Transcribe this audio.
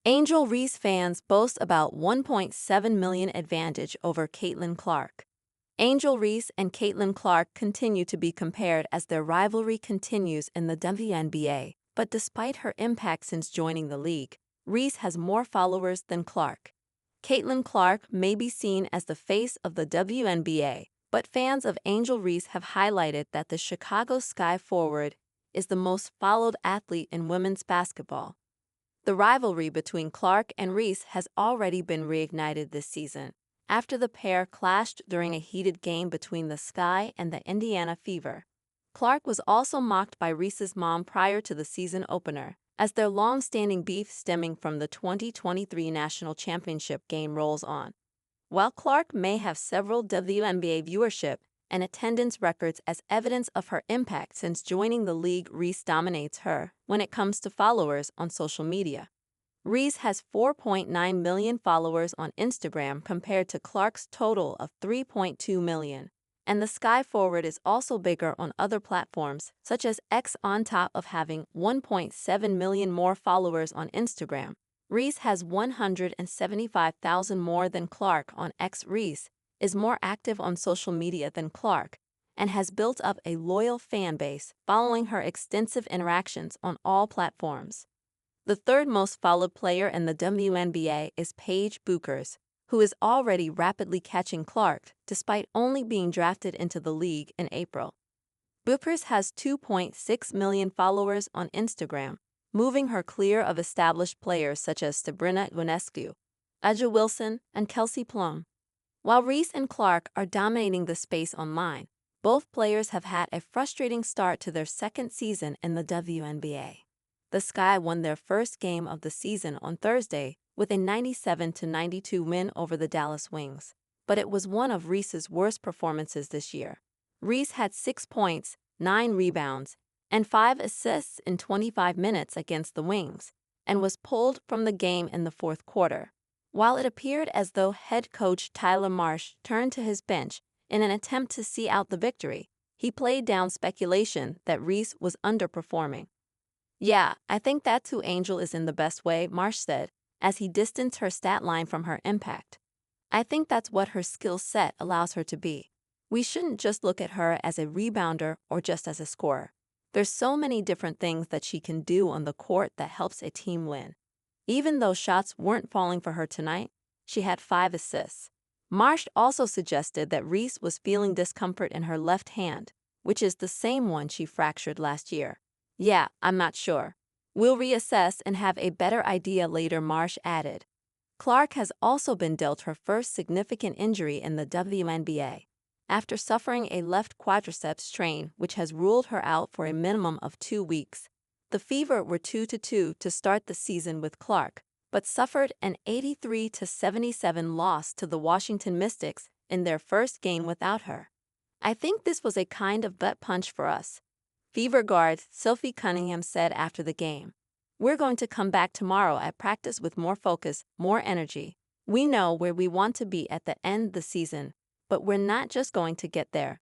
Angel Reese fans boast about 1.7 million advantage over Caitlin Clark. Angel Reese and Caitlin Clark continue to be compared as their rivalry continues in the WNBA, but despite her impact since joining the league, Reese has more followers than Clark. Caitlin Clark may be seen as the face of the WNBA, but fans of Angel Reese have highlighted that the Chicago Sky forward is the most followed athlete in women's basketball. The rivalry between Clark and Reese has already been reignited this season, after the pair clashed during a heated game between the Sky and the Indiana Fever. Clark was also mocked by Reese's mom prior to the season opener, as their long-standing beef stemming from the 2023 National Championship game rolls on. While Clark may have several WNBA viewership and attendance records as evidence of her impact since joining the league, Reese dominates her when it comes to followers on social media. Reese has 4.9 million followers on Instagram compared to Clark's total of 3.2 million. And the Sky forward is also bigger on other platforms, such as X. On top of having 1.7 million more followers on Instagram, Reese has 175,000 more than Clark on X. Reese is more active on social media than Clark and has built up a loyal fan base following her extensive interactions on all platforms. The third most followed player in the WNBA is Paige Bueckers, who is already rapidly catching Clark despite only being drafted into the league in April. Bueckers has 2.6 million followers on Instagram, moving her clear of established players such as Sabrina Ionescu, A'ja Wilson, and Kelsey Plum. While Reese and Clark are dominating the space online, both players have had a frustrating start to their second season in the WNBA. The Sky won their first game of the season on Thursday with a 97-92 win over the Dallas Wings, but it was one of Reese's worst performances this year. Reese had 6 points, 9 rebounds, and 5 assists in 25 minutes against the Wings, and was pulled from the game in the fourth quarter. While it appeared as though head coach Tyler Marsh turned to his bench in an attempt to see out the victory, he played down speculation that Reese was underperforming. "Yeah, I think that's who Angel is in the best way," Marsh said, as he distanced her stat line from her impact. "I think that's what her skill set allows her to be. We shouldn't just look at her as a rebounder or just as a scorer. There's so many different things that she can do on the court that helps a team win. Even though shots weren't falling for her tonight, she had 5 assists." Marsh also suggested that Reese was feeling discomfort in her left hand, which is the same one she fractured last year. "Yeah, I'm not sure. We'll reassess and have a better idea later," Marsh added. Clark has also been dealt her first significant injury in the WNBA, after suffering a left quadriceps strain which has ruled her out for a minimum of 2 weeks. The Fever were 2-2 to start the season with Clark, but suffered an 83-77 loss to the Washington Mystics in their first game without her. "I think this was a kind of gut punch for us," Fever guard Sophie Cunningham said after the game. "We're going to come back tomorrow at practice with more focus, more energy. We know where we want to be at the end of the season, but we're not just going to get there.